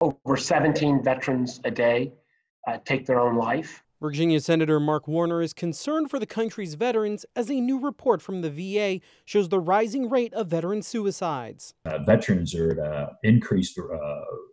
Over 17 veterans a day take their own life. Virginia Senator Mark Warner is concerned for the country's veterans as a new report from the VA shows the rising rate of veteran suicides. Veterans are at an increased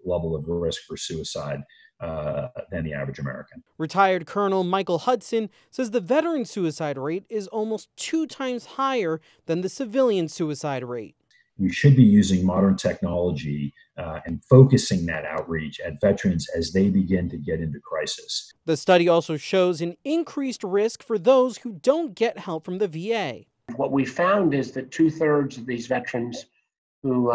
level of risk for suicide than the average American. Retired Colonel Michael Hudson says the veteran suicide rate is almost 2 times higher than the civilian suicide rate. We should be using modern technology and focusing that outreach at veterans as they begin to get into crisis. The study also shows an increased risk for those who don't get help from the VA. What we found is that 2/3 of these veterans who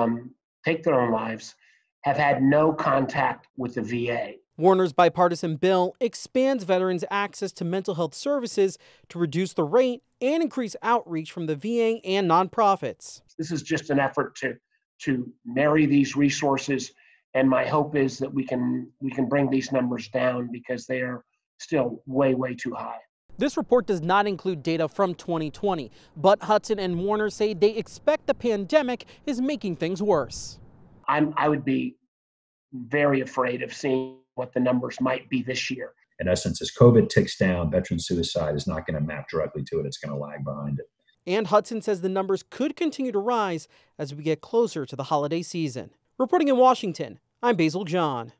take their own lives have had no contact with the VA. Warner's bipartisan bill expands veterans' access to mental health services to reduce the rate and increase outreach from the VA and nonprofits. This is just an effort to marry these resources, and my hope is that we can bring these numbers down because they are still way too high. This report does not include data from 2020, but Hudson and Warner say they expect the pandemic is making things worse. I would be very afraid of seeing what the numbers might be this year. In essence, as COVID ticks down, veteran suicide is not going to map directly to it. It's going to lag behind it. And Hudson says the numbers could continue to rise as we get closer to the holiday season. Reporting in Washington, I'm Basil John.